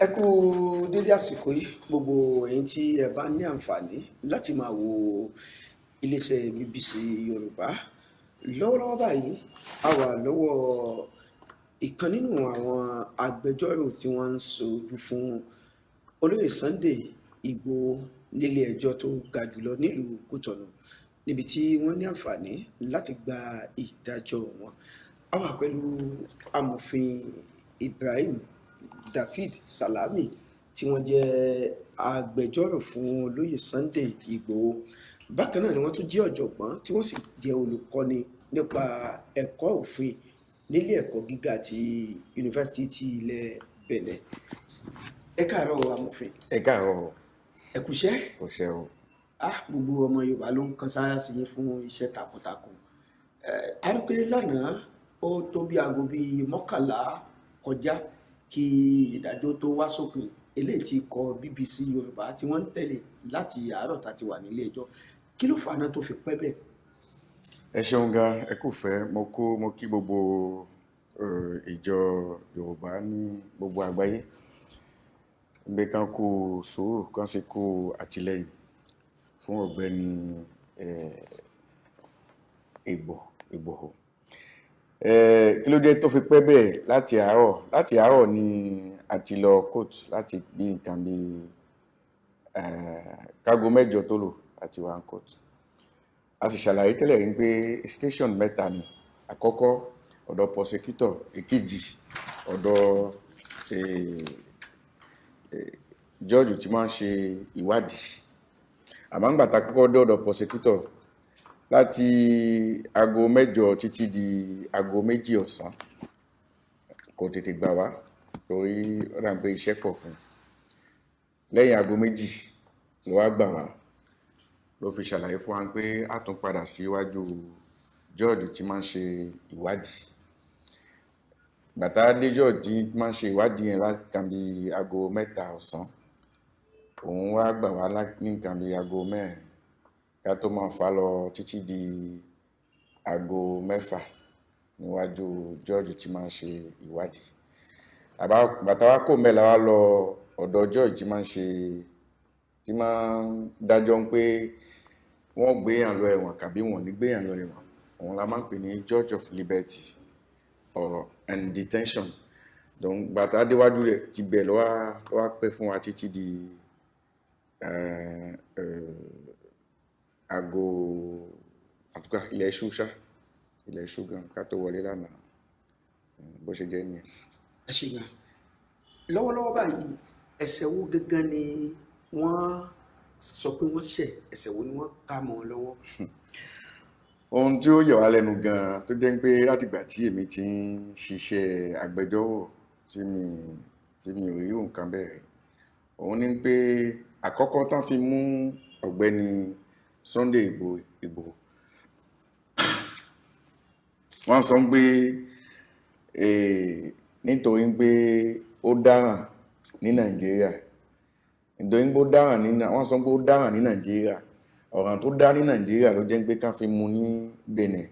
Ẹ kú dédé àsìkò yìí gbogbo ẹ̀yin tí ẹ bá ní àǹfààní láti máa wo iléeṣẹ́ BBC Yorùbá. Lọ́wọ́lọ́wọ́ báyìí a wà lọ́wọ́ ìkan nínú àwọn agbẹjọ́rò tí wọ́n ń ṣojú fún olóyè Sunday Igboho nílé ẹjọ́ tó ga jùlọ nílùú Kútọ̀nù níbi tí wọ́n ní àǹfààní láti gba ìdájọ́ wọn. A wà pẹ̀lú amòfin Ibrahim David Salami tí wọ́n jẹ́ agbẹjọ́rò fún olóyè Sunday Igboho. Bákan náà ni wọ́n tún jẹ́ ọ̀jọ̀gbọ́n tí wọ́n sì jẹ́ olùkọ́ni nípa ẹ̀kọ́ òfin nílé ẹ̀kọ́ gíga ti yunifásitì ti ilẹ̀ Benin. Ẹ káàárọ̀ amòfin. Ẹ káàárọ̀. Ẹ kúṣẹ́. Kò ṣe o. Gbogbo ọmọ Yorùbá ló ń kan sára sí yín fún iṣẹ́ takuntakun. A rí pé lánàá ó tó bí aago bíi 11 kọjá kí ìdájọ́ tó wá sópin eléyìí tí ikọ̀ BBC Yorùbá tí wọ́n ń tẹ̀lé láti àárọ̀ tá ti wà nílé ẹjọ́. Kí ló fà náà tó fi pẹ́ bẹ́ẹ̀? Ẹ ṣeun gan, ẹ kú fẹ́. Mo kí gbogbo ìjọ Yorùbá ní gbogbo àgbáyé gbé kan kú sùúrù kan sì kú àtìlẹ́yìn fún ọ̀gbẹ́ni Igboho. Kí ló dé tó fi pẹ́ bẹ́ẹ̀ láti àárọ̀ ni a ti lọ court láti bí nǹkan bí kágo 8 tó lò àti wà ní court. A sì ṣàlàyé tẹ́lẹ̀ rí pé station mẹ́ta ni. Àkọ́kọ́ ọ̀dọ̀ prosecutor, èkejì ọ̀dọ̀ judge tí máa ń ṣe ìwádìí. Àmọ́ nígbà tá kọ́kọ́ dé ọ̀dọ̀ prosecutor láti aago 8 títí di aago 2 ọ̀sán kò tètè gbà wá torí ó dà pé iṣẹ́ pọ̀ fún un. Lẹ́yìn aago 2 ló wá gbà wá, ló fi ṣàlàyé fún wa pé a tún padà síwájú judge tí máa ń ṣe ìwádìí. Bàtà dé judge tí máa ń ṣe ìwádìí yẹn láti kan bí aago 3 ọ̀sán, òun wá gbà wá ní nǹkan bí aago 4 ká tó máa fà lọ títí di aago 6 níwájú judge tí máa ń ṣe ìwádìí. Bàtà wá kò mẹ́la wá lọ ọ̀dọ̀ judge tí máa ń dájọ́ pé wọ́n gbé yàn lọ ẹ̀wọ̀n kàbí wọ́n ní gbé yàn lọ ẹ̀wọ̀n. Òun la máa ń pè ní Judge of Liberty and Detention. Donc bàtà déwájú rẹ̀ ti bẹ̀ ló wá pẹ́ fún wa títí di aago àtúkà ilẹ̀ ṣú gan ká tó wọlé lánàá. Bó ṣe jẹ́ nìyẹn. Ẹ ṣé gan. Lọ́wọ́lọ́wọ́ báyìí ẹ̀ṣẹ̀ wo gangan ni wọ́n sọ pé wọ́n ṣẹ̀, ẹ̀ṣẹ̀ wo ni wọ́n ká mọ́ wọn lọ́wọ́? Ohun tí ó yà wá lẹ́nu gan tó jẹ́ pé látìgbà tí èmi ti ń ṣiṣẹ́ agbẹjọ́rò tí mi ò rí nǹkan bẹ́ẹ̀, òun ni pé àkọ́kọ́ tán fi mú ọ̀gbẹ́ni Sunday Igboho, wọ́n sọ pé nítorí pé ó dáràn ní Nàìjíríà. Nítorí pé wọ́n sọ pé ó dáràn ní Nàìjíríà. Ọ̀ràn tó dá ní Nàìjíríà ló jẹ́ pé ká fi mú ní Benin.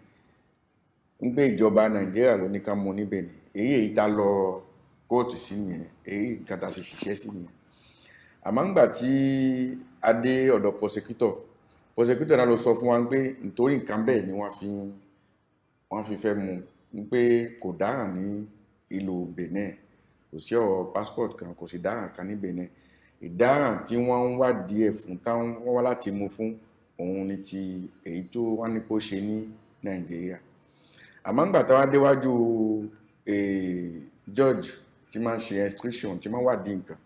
Ń pé ìjọba Nàìjíríà ló ní ká mú ní Benin. Èyí tá lọ kóòtù sí nìyẹn, èyí nǹkan tá sì ṣiṣẹ́ sí nìyẹn. Àmọ́ nígbà tí a dé ọ̀dọ̀ prosecutor náà ló sọ fún wa pé nítorí nǹkan bẹ́ẹ̀ ni wọ́n fi fẹ́ mú un, pé kò dáràn ní ìlú Benin. Kò sí ọ̀rọ̀ passport kan, kò sí dáràn kan ní Benin. Ìdáràn tí wọ́n ń wádìí ẹ̀ fún táwọn wọ́n wá láti mú fún òun ni ti èyí tó wá ní kó ṣe ní Nàìjíríà. Àmọ́ nígbà tá wá déwájú judge tí máa ń ṣe instruction tí máa ń wádìí nǹkan,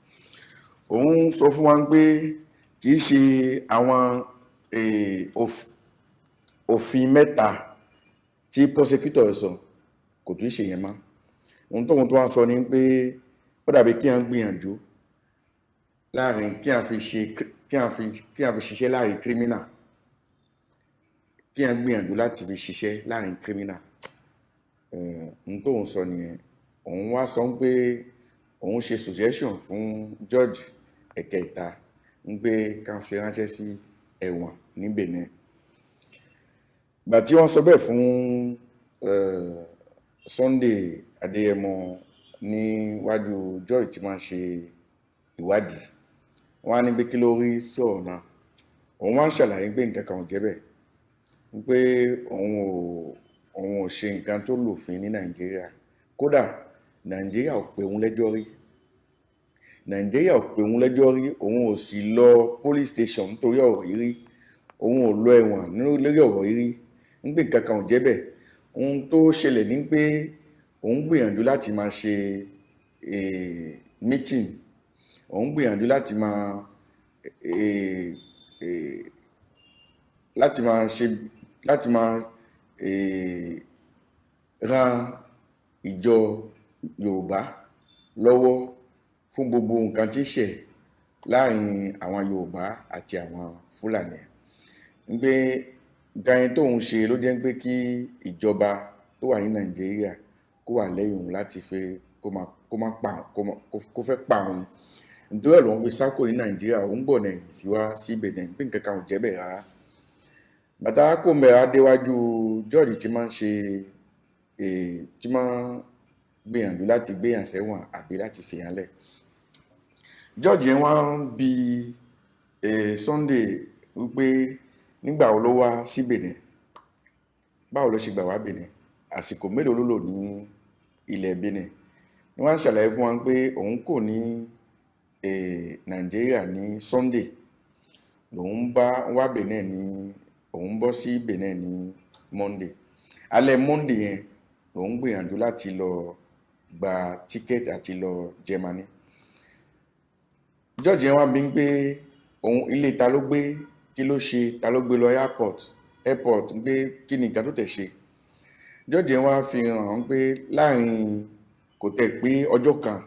òun sọ fún wa pé kì í ṣe àwọn òfin mẹ́ta tí prosecutor sọ kò tún ṣe yẹn mọ́. Ohun tóun tó wá sọ ni pé ó dàbí kí à ń gbìyànjú láàrin kí a fi ṣiṣẹ́ láàrin criminal, kí a gbìyànjú láti fi ṣiṣẹ́ láàrin criminal. Ohun tó ń sọ nìyẹn. Òun wá sọ pé òun ṣe suggestion fún judge ẹ̀kẹta ń pé ká fi ránṣẹ́ sí ẹ̀wọ̀n ní Benin. Gbà tí wọ́n sọ bẹ́ẹ̀ fún Sunday Adéyẹmọ níwájú judge tí máa ń ṣe ìwádìí wọ́n á ní pé kí ló rí sí ọ̀rọ̀ náà. Òun wá ń ṣàlàyé pé nǹkan kan ò jẹ́ bẹ́ẹ̀, pé òun ò ṣe nǹkan tó lòfin ní Nàìjíríà. Kódà Nàìjíríà ò pè òun lẹ́jọ́ rí, òun ò sì lọ police station nítorí ọ̀rọ̀ yìí rí, òun ò lọ ẹ̀wọ̀n lórí ọ̀rọ̀ yìí rí, ń pé nǹkan kan ò jẹ́ bẹ́ẹ̀. Ohun tó ṣẹlẹ̀ ní pé òun gbìyànjú láti máa ṣe meeting, òun gbìyànjú láti máa ran ìjọ Yorùbá lọ́wọ́ fún gbogbo nǹkan tí ṣẹ̀ láàrin àwọn Yorùbá àti àwọn Fúlàní. Ń pé nǹkan yẹn tóun ṣe ló jẹ́ pé kí ìjọba tó wà ní Nàìjíríà kó wà lẹ́yìn òun láti fẹ́ kó fẹ́ pa òun. Nítorí ẹ̀ lòun fi sá kúrò ní Nàìjíríà, òun gbọ̀ náà fi wá sí Benin, pé nǹkan kan ò jẹ́ bẹ́ẹ̀ rárá. Bàtà kò mẹ́ra déwájú George tí máa ń gbìyànjú láti gbéyàn sẹ́wọ̀n àbí láti fìyàn lẹ̀. George yẹn wá ń bi Sunday wípé nígbà wo ló wá sí Benin, báwo ló ṣe gbà wá Benin, àsìkò mélòó ló lò ní ilẹ̀ Benin. Ni wọ́n ṣàlàyé fún wa pé òun kò ní Nàìjíríà ní Sunday, lòun wá Benin ní òun bọ́ sí Benin ní Monday. Alẹ́ Monday yẹn lòun gbìyànjú láti lọ gba tíkẹ́ẹ̀tì àti lọ Germany. George yẹn wá bí pé òun ilé ta ló gbé, kí ló ṣe, ta ló gbé lọ airport pé kí ni nǹkan tó tẹ̀ ṣe. George yẹn wá fi hàn pé láàrin kò tẹ̀ pé ọjọ́ kan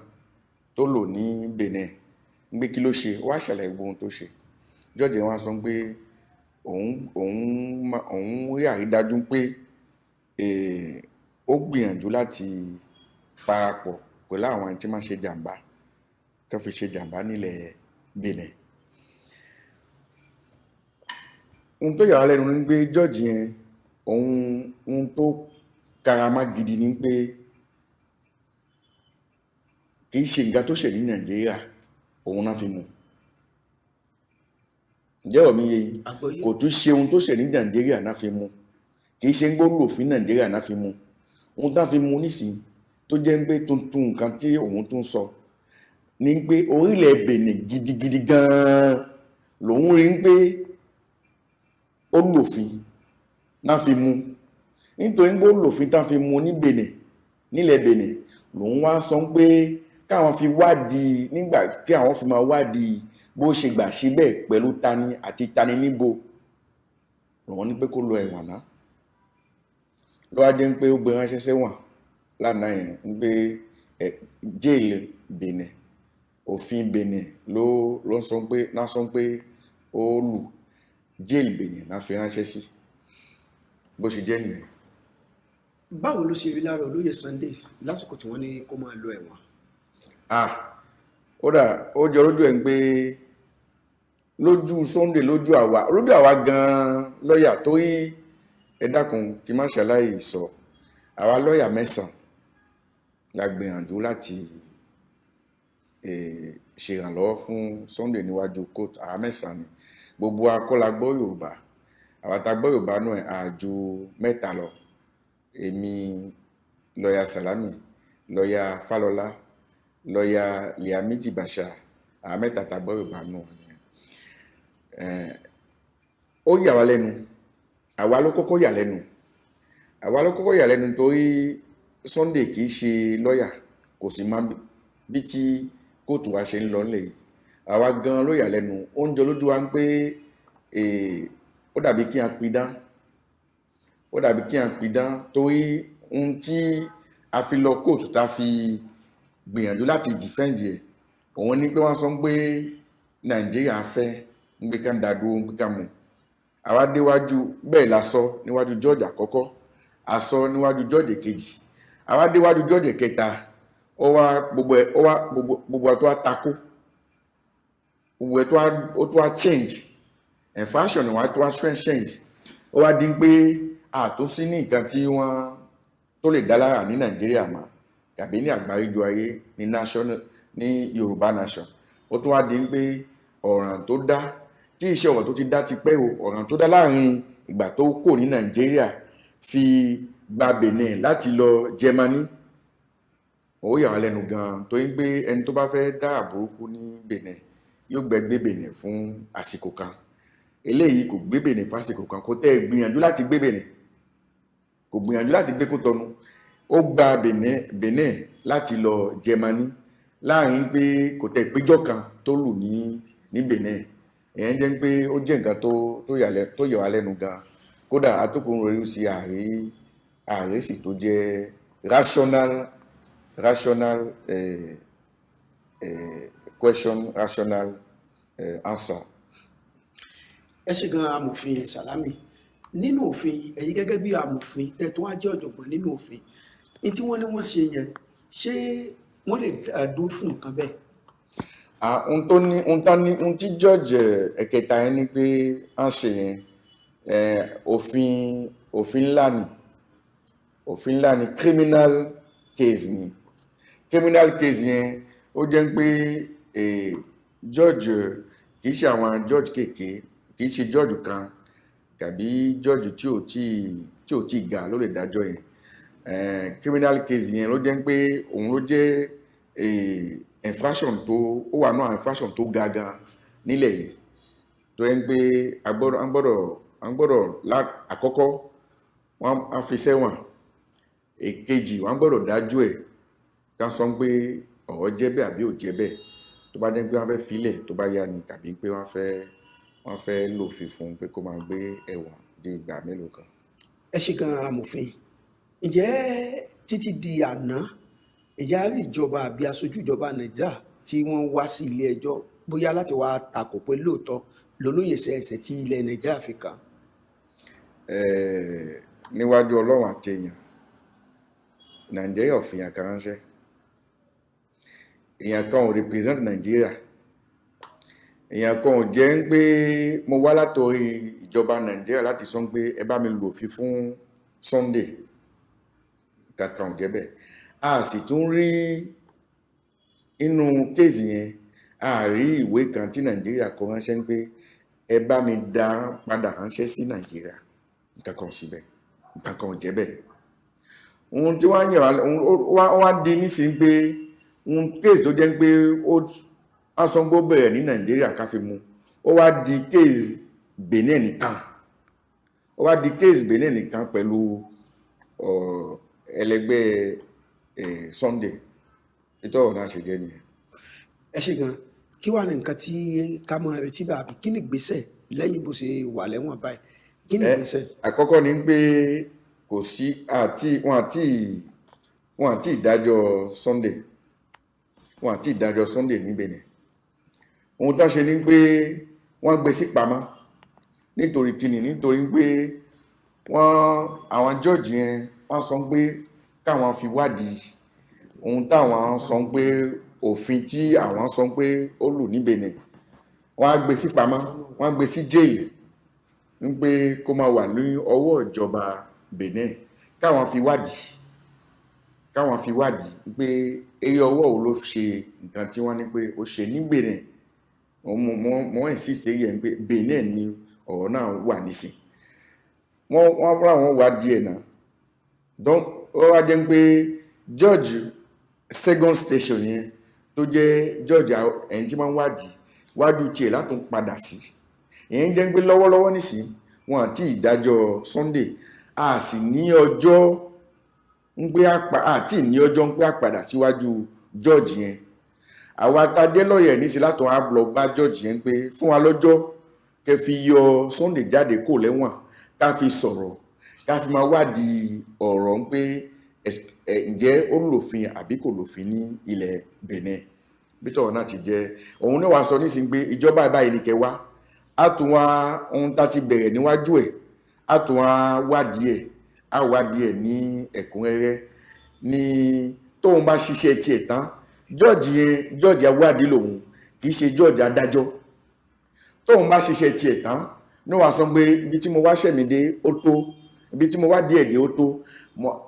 tó lò ní Benin pé kí ló ṣe, wá ṣàlàyé gbogbo ohun tó ṣe. George yẹn wá sọ pé òun rí àrídájú pé ó gbìyànjú láti parapọ̀ pẹ̀lú àwọn tí máa ṣe jàǹbá, tó fi ṣe jàǹbá nílẹ̀ Benin. Ohun tó yà wá lẹ́nu ní pé George yẹn ohun tó karama gidi ní pé kì í ṣe nǹkan tó ṣẹ̀ ní Nàìjíríà òun náà fi mú. Ǹjẹ́ ọ̀mí yé kò tún ṣe ohun tó ṣẹ̀ ní Nàìjíríà náà fi mú, kì í ṣe ń gbóòrò òfin Nàìjíríà náà fi mú. Ohun tá fi mú nísìn tó jẹ́ pé tuntun nǹkan tí òun tún sọ ní pé orílẹ̀ Benin gidigidi gan-an lòun rí pé ó lòfin náà fi mú. Nítorí pé ó lòfin tá fi mú ní Benin, nílẹ̀ Benin, lòun wá sọ pé káwọn fi wádìí, nígbà tí àwọn fi máa wádìí bó ṣe gbà ṣe bẹ́ẹ̀ pẹ̀lú tani àti tani níbo, lòun ní pé kó lọ ẹ̀wọ̀n náà. Ló wá jẹ́ pé ó gbé ránṣẹ́ sẹ́wọ̀n lánàá yẹn ń pé jail Benin, òfin Benin ló sọ pé ó lù, jail Benin náà fi ránṣẹ́ sí. Bó ṣe jẹ́ nìyẹn. Báwo ló ṣe rí lára olóyè Sunday lásìkò tí wọ́n ní kó máa lọ ẹ̀wọ̀n? Ó jọ lójú ẹ̀ ń pé lójú Sunday, lójú àwa gan-an lọ́yà, torí ẹ dákun kí má ṣàlàyé sọ, àwa lọ́yà 9 la gbìyànjú láti ṣèrànlọ́wọ́ fún Sunday níwájú court. Àwa 9 ni, gbogbo akọ́la gbọ́ Yorùbá, àwa tá gbọ́ Yorùbá náà àjù 3 lọ. Èmi, lọ́yà Salami, lọ́yà Fálọlá, lọ́yà Liamidi Bashir, àwa 3 tá gbọ́ Yorùbá náà. Ó yà wá lẹ́nu, àwa ló kọ́kọ́ yà lẹ́nu torí Sunday kì í ṣe lọ́yà, kò sì máa bí tí kóòtù wa ṣe ń lọ nílẹ̀ yìí. Àwa gan ló yà lẹ́nu. Ó ń jọ lójú wa ń pé ó dàbí kí a pidán, torí ohun tí a fi lọ kóòtù tá fi gbìyànjú láti defend ẹ̀, òun ní pé wọ́n sọ pé Nàìjíríà fẹ́ ń gbé ká dàdúró, ń gbé ká mú. Àwa déwájú, bẹ́ẹ̀ la sọ níwájú George àkọ́kọ́, a sọ níwájú George kejì, àwa déwájú George kẹta, gbogbo tó wá takó, gbogbo tó wá change, and fashion wa tó wá change. Ó wá dín pé àtúnṣí ní nǹkan tí wọ́n tó lè dá lára ní Nàìjíríà mà, tàbí ní àgbáríjọ ayé, ní Yorùbá nation. ó tún wá di pé ọ̀ràn tó dá tí iṣẹ́ ọ̀ràn tó ti dá ti pẹ́ o ọ̀ràn tó dá láàrin ìgbà tó kò ní Nàìjíríà fi gba Benin láti lọ Germany ó yà wá lẹ́nu gan tó ń pé ẹni tó bá fẹ́ dá àbúrúkú ní Benin yóò gbé Benin fún àsìkò kan eléyìí kò gbé Benin fún àsìkò kan kò tẹ́ gbìyànjú láti gbé Benin kò gbìyànjú láti gbé Kútọ̀nù ó gba Benin láti lọ Germany láàrin pé kò tẹ́ péjọ kan tó lù ní Benin èyàn jẹ́ pé ó jẹ́ nǹkan tó yà wá lẹ́nu gan kódà atókùnrin rẹ̀ sí ààrẹ sì tó jẹ́ rational question rational answer. ẹ ṣé gan amòfin Salami nínú òfin ẹ̀yin gẹ́gẹ́ bí amòfin tẹ̀tún wá jẹ́ ọ̀jọ̀gbọ́n nínú òfin ní tí wọ́n ní wọ́n ṣe yẹn ṣé wọ́n lè dúró fún nǹkan bẹ́ẹ̀. ohun tí George ẹ̀kẹta yẹn ni pé à ń ṣe yẹn òfin ńlá ni criminal case yẹn ó jẹ́ pé George kìí ṣe àwọn George kéèké kìí ṣe George kan tàbí George tí ò tí ga ló lè dájọ́ yẹn criminal case yẹn ló jẹ́ pé òun ló jẹ́ infraction tó ó wà náà infraction tó ga gan nílẹ̀ yìí tó yẹ pé a gbọ́dọ̀ àkọ́kọ́ wọ́n á fi sẹ́wọ̀n èkejì wọ́n gbọ́dọ̀ dájú ẹ̀ ká sọ pé ọ̀rọ̀ jẹ́ bẹ́ẹ̀ àbí ò jẹ́ bẹ́ẹ̀ tó bá jẹ́ pé wọ́n fẹ́ filẹ̀ tó bá yá ni tàbí pé wọ́n fẹ́ lòfin fún un pé kó máa gbé ẹ̀wọ̀n di ìgbà mélòó kan. ẹ ṣé gan amòfin ǹjẹ́ títí di àná ìyá rí ìjọba àbí aṣojú ìjọba Nàìjíríà tí wọ́n wá sí ilé ẹjọ́ bóyá láti wá takò pé lóòótọ́ lolóyè ẹ̀ṣẹ̀ tí ilẹ̀ Nàìjíríà fi kàn. níwájú Ọlọ́run àti èèyàn Nàìjíríà ò fìyàn kan ránṣẹ́ èèyàn kan ò represent Nàìjíríà èèyàn kan ò jẹ́ ń pé mo wá látòrí ìjọba Nàìjíríà láti sọ pé ẹ bá mi lòfin fún Sunday kankan ò jẹ́ bẹ́ẹ̀ a sì tún rí inú kéèsì yẹn a rí ìwé kan tí Nàìjíríà kọ ránṣẹ́ ń pé ẹ bá mi dá padà ránṣẹ́ sí Nàìjíríà nǹkan kan síbẹ̀ nǹkan kan ò jẹ́ bẹ́ẹ̀ ohun tí wọ́n yàn wá di nísìnyí pé ohun kéèsì tó jẹ́ pé ó sangbó bẹ̀rẹ̀ ní Nàìjíríà ká fi mú ó wá di kéèsì Benin nìkan pẹ̀lú ẹlẹgbẹ́ Sunday ètò ọ̀nà àṣejẹ́ nìyẹn. ẹ ṣé gan kí wàá ní nǹkan tí ká máa retí bá àbí kí ni ìgbésẹ̀ lẹ́yìn bó ṣe wà lẹ́wọ̀n báyìí kí ni ìgbésẹ̀. àkọ́kọ́ ni pé kò sí wọn àti ìdájọ́ Sunday ní Benin ohun tó ṣe ni pé wọ́n gbé sí pamọ́ nítorí kíni nítorí pé àwọn jọ́ọ̀jì yẹn wọ́n sọ pé káwọn fi wádìí ohun táwọn sọ pé òfin tí àwọn sọ pé ó lù ní Benin wọ́n á gbé sí pamọ́ wọ́n á gbé sí jail ń pé kó máa wà ní ọwọ́ ìjọba Benin káwọn fi wádìí pé eré ọwọ́ wo ló ṣe nǹkan tí wọ́n ní pé ó ṣe ní Benin wọ́n insist yẹn pé Benin ni ọ̀rọ̀ náà wà nísìn wọ́n ráwọn wá díẹ̀ náà ó wá jẹ́ pé George second station yẹn tó jẹ́ George ẹni tí wọ́n wádìí tiẹ̀ látún padà sí ìyẹn jẹ́ pé lọ́wọ́lọ́wọ́ nísìn wọn àti ìdájọ́ Sunday a sì ní ọjọ́ ń pé àpàdà síwájú George yẹn àwa tajẹ́ lọ́yẹ̀ nísìn látún á lọ bá George yẹn pé fún wa lọ́jọ́ kẹ́ fi yọ Sunday jáde kó lẹ́wọ̀n ká fi sọ̀rọ̀ ká fi máa wádìí ọ̀rọ̀ ń pé ǹjẹ́ ó lòfin àbí kò lòfin ní ilẹ̀ Benin bí tọ̀rọ̀ náà ti jẹ́ òun náà wá sọ nísìn pé ìjọba ìbáyìí ní kẹwàá á tún wá ohun tá ti bẹ̀rẹ̀ níwájú ẹ̀ á tún wá wádìí ẹ̀ ní ẹ̀kúnrẹ́rẹ́ ní tóun bá ṣiṣẹ́ tiẹ̀ tán George awádìí lòun kì í ṣe George adájọ́ tóun bá ṣiṣẹ́ tiẹ̀ tán ní wàá sọ pé ibi tí mo wá ṣẹ̀mí dé ó tó ibi tí mo wá díẹ̀ dé ó tó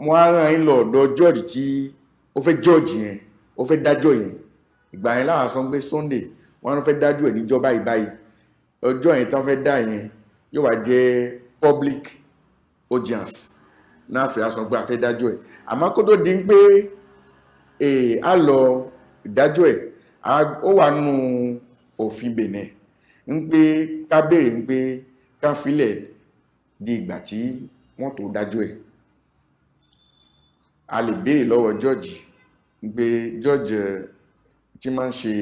mo á rán yín lọ ọ̀dọ̀ George tí ó fẹ́ George yẹn ó fẹ́ dájọ́ yẹn ìgbà yẹn láwọn sọ pé Sunday wọ́n fẹ́ dájọ́ ẹ̀ níjọ́ báyìí báyìí ọjọ́ yẹn tán fẹ́ dá yẹn yóò wá jẹ́ public audience náà fẹ́ aṣọ pé a fẹ́ dájọ́ ẹ̀ àmọ́ kó tó di pé a lọ ìdájọ́ ẹ̀ ó wà nù òfin Benin ń pé ká béèrè ń pé ká filẹ̀ di ìgbà tí wọ́n tó dájọ́ ẹ̀ a lè béèrè lọ́wọ́ jọ́ọ̀jì ń pé jọ́ọ̀jì tí máa ń ṣe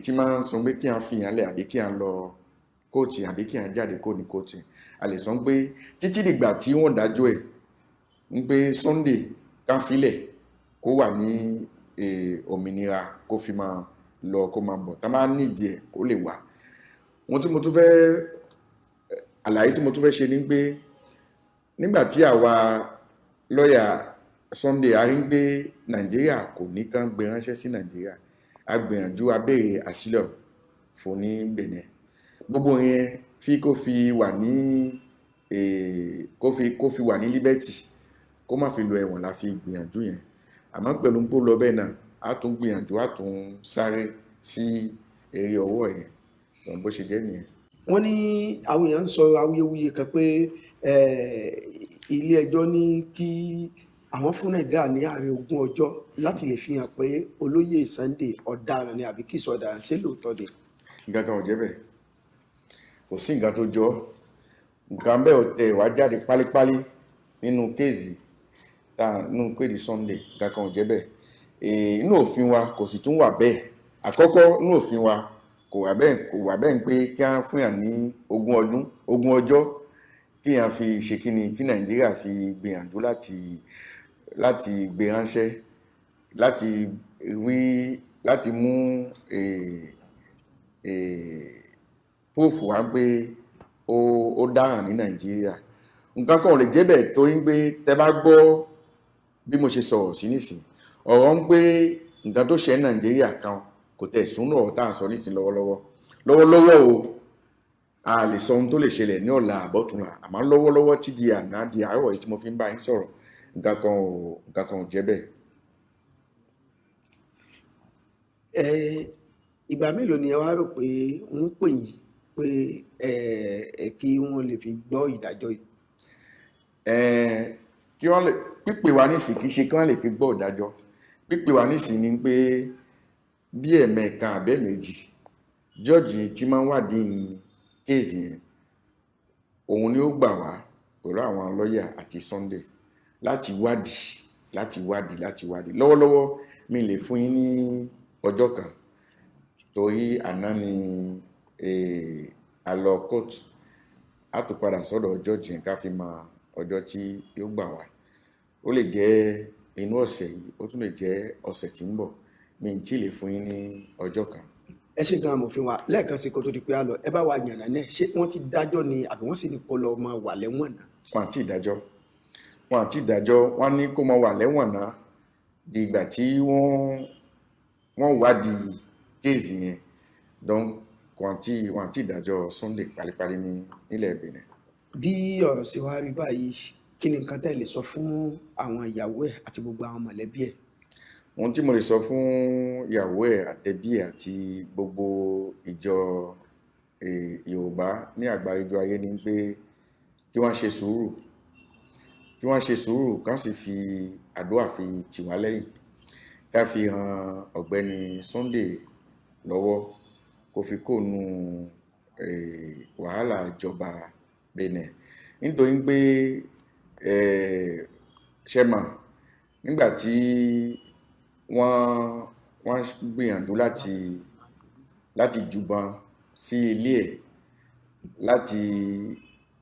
tí máa ń sọ pé kí a fi hàn lẹ̀ àbí kí a lọ kóòtù àbí kí a jáde kó ní kóòtù a lè sọ pé títí dìgbà tí wọ́n dájọ́ ẹ̀ ń pé Sunday ká filẹ̀ kó wà ní òmìnira kó fi máa lọ kó máa bọ̀ tá máa nídìí ẹ̀ kó lè wà. Ohun tí mo tún fẹ́ àlàyé tí mo tún fẹ́ ṣe ni pé nígbà tí àwa lọ́ọ̀yà Sunday a rí pé Nàìjíríà kò ní kán gbé ránṣẹ́ sí Nàìjíríà a gbìyànjú a béèrè asylum fún ní Benin gbogbo yẹn fi kó fi wà ní kó fi wà ní liberty kó má fi lọ ẹ̀wọ̀n la fi gbìyànjú yẹn àmọ́ pẹ̀lú pó lọ bẹ́ẹ̀ náà a tún gbìyànjú a tún sáré sí eré ọwọ́ yẹn lọ́n bó ṣe jẹ́ nìyẹn. wọ́n ní àwọn èèyàn ń sọ awuyewuye kan pé ilé ẹjọ́ ní kí àwọn fún Nàìjíríà ní ààrẹ 20 ọjọ́ láti lè fi hàn pé olóyè Sunday ọ̀daràn ni àbí kìí sọ̀daràn ṣé lóòótọ́ ni. nǹkan kan ò jẹ́ bẹ́ẹ̀ kò sí nǹkan tó jọ nǹkan bẹ́ẹ̀ ò tẹ̀ wá jáde pálípálí nínú kéèsì nínú kéèsì Sunday nǹkan kan ò jẹ́ bẹ́ẹ̀ inú òfin wa kò sì tún wà bẹ́ẹ̀ àkọ́kọ́ inú òfin wa kò wà bẹ́ẹ̀ ń pé kí a fún yàn ní 20 ọjọ́ kí yàn fi ṣe kíni kí Nàìjíríà fi gbìyànjú láti gbé ránṣẹ́ láti mú proof wá pé ó dáràn ní Nàìjíríà nǹkan kan ò lè jẹ́ bẹ́ẹ̀ torí pé tẹ́ bá gbọ́ bí mo ṣe sọ̀rọ̀ sí nísìn ọ̀rọ̀ ń pé nǹkan tó ṣe Nàìjíríà kan kò tẹ̀ súnú ọ̀rọ̀ tá à ń sọ nísìn lọ́wọ́lọ́wọ́ o a lè sọ ohun tó lè ṣẹlẹ̀ ní ọ̀la àbọ̀túnla àmọ́ lọ́wọ́lọ́wọ́ tí di àná di àárọ̀ yìí tí mo fi ń bá yín sọ̀rọ̀ nǹkan kan ò jẹ́ bẹ́ẹ̀. ìgbà mélòó ni ẹ wá rò pé wọ́n pè yín pé kí wọ́n lè fi gbọ́ ìdájọ́ yìí. kí wọ́n lè pípè wá nísìn kì í ṣe kí wọ́n lè fi gbọ́ ìdájọ́ pípè wá nísìn ni pé bí ẹ̀ẹ̀mẹ̀kan àbẹ́ẹ̀méjì jọ́ọ̀jì tí máa ń wádìí kéèsì yẹn òun ni ó gbà wá pẹ̀lú àwọn lọ́ọ̀yà àti Sunday láti wádìí lọ́wọ́lọ́wọ́ mi lè fún yín ní ọjọ́ kan torí àná ni a lọ kóòtù a tún padà sọ́dọ̀ jọ́ọ̀jì yẹn ká fi mọ ọjọ́ tí yóò gbà wá ó lè jẹ́ inú ọ̀sẹ̀ yìí ó tún lè jẹ́ ọ̀sẹ̀ tí ń bọ̀ mi ì tí lè fún yín ní ọjọ́ kan. ẹ ṣe gan amòfin wa lẹ́ẹ̀kan sí kó tó di pé a lọ ẹ bá wa yànnà náà ṣé wọ́n ti dájọ́ ni àbí wọ́n sì ní kó lọ máa wà lẹ́wọ̀n náà. wọn àti ìdájọ́ wọn ní kó máa wà lẹ́wọ̀n náà di ìgbà tí wọ́n wádìí kéèsì yẹn don wọn àti ìdájọ́ Sunday pálípálí nílẹ̀ Benin. bí ọ̀rọ̀ sì wá rí báyìí kí ni nǹkan tẹ́ lè sọ fún àwọn ìyàwó ẹ̀ àti gbogbo àwọn mọ̀lẹ́bí ẹ̀. ohun tí mo lè sọ fún ìyàwó ẹ̀ àtẹbí ẹ̀ àti gbogbo ìjọ Yorùbá ní àgbáríjọ ayé ni pé kí wọ́n ṣe sùúrù kán sì fi àdúrà fi tì wá lẹ́yìn ká fi hàn ọ̀gbẹ́ni Sunday lọ́wọ́ kó fi kóònù wàhálà ìjọba Benin nítorí pé ṣẹ́mà nígbà tí wọ́n gbìyànjú láti jùbọn sí ilé ẹ̀ láti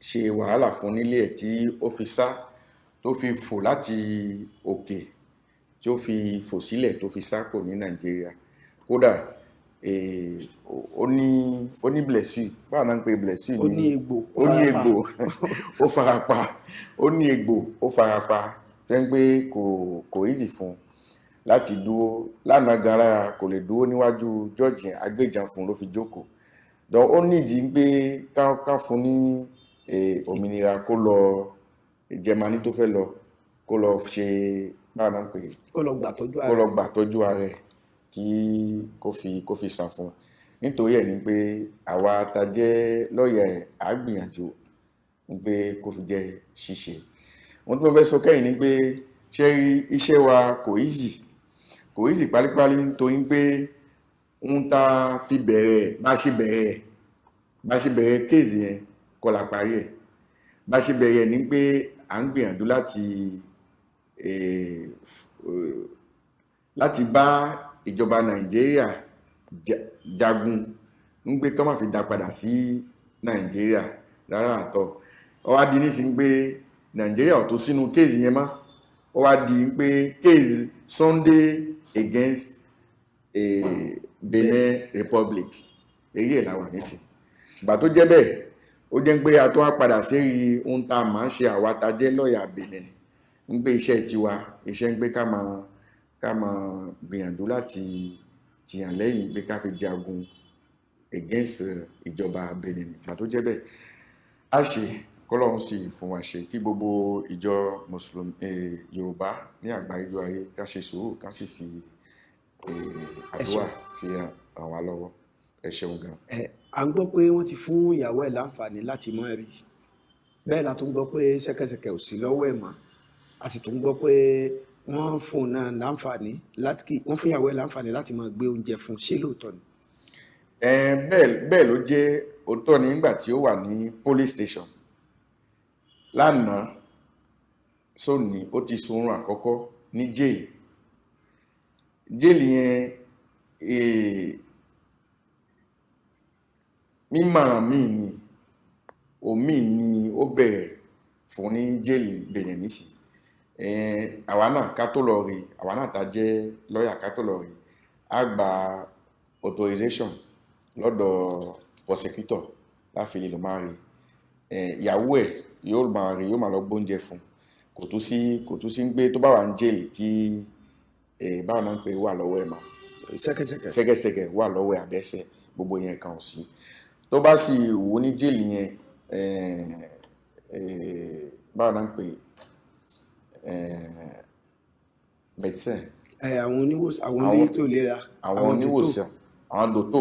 ṣe wàhálà fún nílé ẹ̀ tí ó fi sá tó fi fò láti òkè tí ó fi fò sílẹ̀ tó fi sá kò ní Nàìjíríà kódà ó ní blessure báwo náà ń pè blessure ó ní egbò ó farapa tó ń pé kò easy fún láti dúró lánàá gara kò lè dúró níwájú jọ́ọ̀jì agbèjà fún ló fi jókòó donc ó nídìí pé ká fún ní òmìnira kó lọ Germany tó fẹ́ lọ kó lọ ṣe báwo náà ń pè kó lọ gbàtọ́jú ara ẹ̀ kí kó fi san fún nítorí ẹ̀ ni pé àwa ta jẹ́ lọ́ọ̀yà ẹ̀ á gbìyànjú pé kó fi jẹ́ ṣíṣe. Ohun tí mo fẹ́ sọ kẹ́yìn ni pé ṣé iṣẹ́ wa kò easy pálípálí nítorí pé ohun tá fi bẹ̀rẹ̀ bá ṣe bẹ̀rẹ̀ kéèsì yẹn kọ́ la parí ẹ̀. Bá ṣe bẹ̀rẹ̀ ni pé à ń gbìyànjú láti bá ìjọba Nàìjíríà jagun ń pé kọ́ má fi dá padà sí Nàìjíríà rárá àtọ̀. Ó wá di nísìnyí pé Nàìjíríà ò tó sínú kéèsì yẹn mọ́. Ó wá di pé kéèsì Sunday against Benin Republic èyí ẹ̀ la wà nísìn. Ìgbà tó jẹ́ bẹ́ẹ̀ ó jẹ́ pé a tó wá padà sí ohun tá a máa ń ṣe àwa tá jẹ́ lọ́ọ̀yà Benin ń pé iṣẹ́ tiwa iṣẹ́ ń pé ká máa gbìyànjú láti tìyàn lẹ́yìn pé ká fi jagun against ìjọba Benin. Ìgbà tó jẹ́ bẹ́ẹ̀ a ṣe kọ́lọ́run sì fún wa ṣe kí gbogbo ìjọ mùsùlùmí Yorùbá ní àgbáyé ayé ká ṣe sùúrù ká sì fi àdúrà fi ràn wá lọ́wọ́. Ẹ ṣeun gan. À ń gbọ́ pé wọ́n ti fún ìyàwó ẹ̀ láǹfààní láti mọ́ ẹ̀rí, bẹ́ẹ̀ la tún gbọ́ pé ṣẹ́kẹ́ṣẹkẹ̀ ò sí lọ́wọ́ ẹ̀ mọ́, a sì tún gbọ́ pé wọ́n fún náà láǹfààní wọ́n fún ìyàwó ẹ̀ láǹfààní láti máa gbé oúnjẹ fún. Ṣé lóòótọ́ ni? Bẹ́ẹ̀ ló jẹ́ òótọ́ ni nígbà tí ó wà ní police station lánàá sóní ó ti sunrun àkọ́kọ́ ní jail yẹn. Mímọ̀ràn míì ni omi ni ó bẹ̀rẹ̀ fún ní jail Benin nísì. Àwa náà ká tó lọ rí, àwa náà ta jẹ́ lọ́ọ̀yà ká tó lọ rí, a gba authorization lọ́dọ̀ prosecutor láfi lè lọ máa rí. Ìyàwó ẹ̀ yóò máa lọ gbóúnjẹ fún. Kò tún sí ń gbé tó bá wà ní jail kí báwo náà ń pè wà lọ́wọ́ ẹ̀ mọ́. Ṣẹ́kẹ́ṣẹkẹ̀ wà lọ́wọ́ ẹ̀ àbẹ́sẹ̀ gbogbo yẹn kan ò sí. Tó bá sì wò ní jail yẹn báwo náà ń pè medicine. Àwọn oníwòsàn àwọn dòtò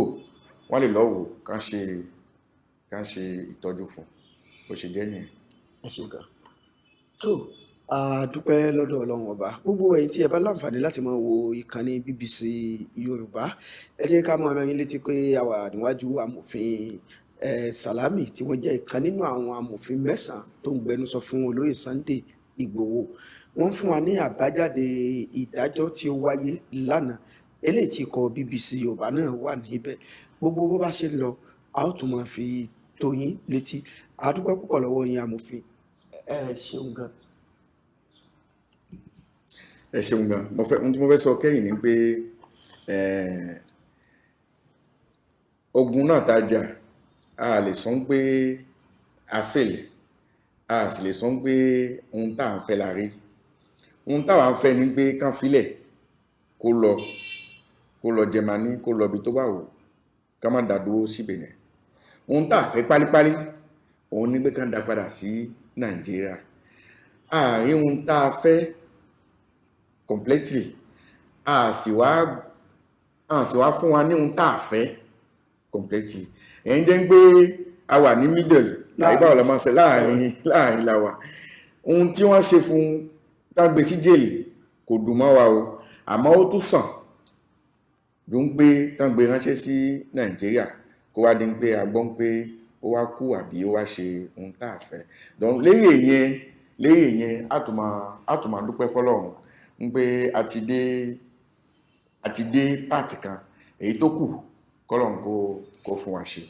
wọ́n lè lọ wò kán ṣe ìtọ́jú fún. Bó ṣe jẹ́ nìyẹn. tó a dúpẹ́ lọ́dọ̀ Ọlọ́run ọba. Gbogbo ẹ̀yin tí ẹ bá láǹfààní láti máa wo ìkànnì BBC Yorùbá, ẹ jẹ́ ká máa rán yín létí pé a wà níwájú amòfin Salami tí wọ́n jẹ́ ìkan nínú àwọn amòfin 9 tó ń gbẹnusọ fún olóyè Sunday Igboho. Wọ́n fún wa ní àbájáde ìdájọ́ tí ó wáyé lánàá eléyìí tí ikọ̀ BBC Yorùbá náà wà níbẹ̀. Gbogbo bó bá ṣe ń lọ a ó tún máa fi tó yín létí. A dúpẹ́ púpọ̀ lọ́wọ́ yín amòfin. Ẹ ṣeun gan. Ẹ ṣeun gan. Mo fẹ́ sọ kẹ́yìn ni pé ogun náà tá jà a lè sọ pé a fèlè, a sì lè sọ pé ohun tá à ń fẹ́ la rí. Ohun táwa ń fẹ́ ni pé kán filẹ̀ kó lọ Germany, kó lọ ibi tó bá wù, ká má dá dúró sí Benin. Ohun tá à fẹ́ pálípálí òun ni pé kán dá padà sí Nàìjíríà. Àárín ohun tá a fẹ́ completely a sì wá fún wa ní ohun tá a fẹ́ completely. Ẹ̀yin jẹ́ pé a wà ní middle láìbá ọ̀la máa ṣe láàrin la wà. Ohun tí wọ́n ṣe fún tágbé sí jail kò dùn mọ́ wa o, àmọ́ ó tún sàn ju ń pé tágbé ránṣẹ́ sí Nàìjíríà kó wá di pé a gbọ́ pé ó wá kú àbí ó wá ṣe ohun tá a fẹ́. Lẹ́yìn yẹn a tún máa dúpẹ́ fọ́lọ́run ń pé a ti dé pàtì kan èyí tó kù kọ́lọ́run kó fún wa ṣe.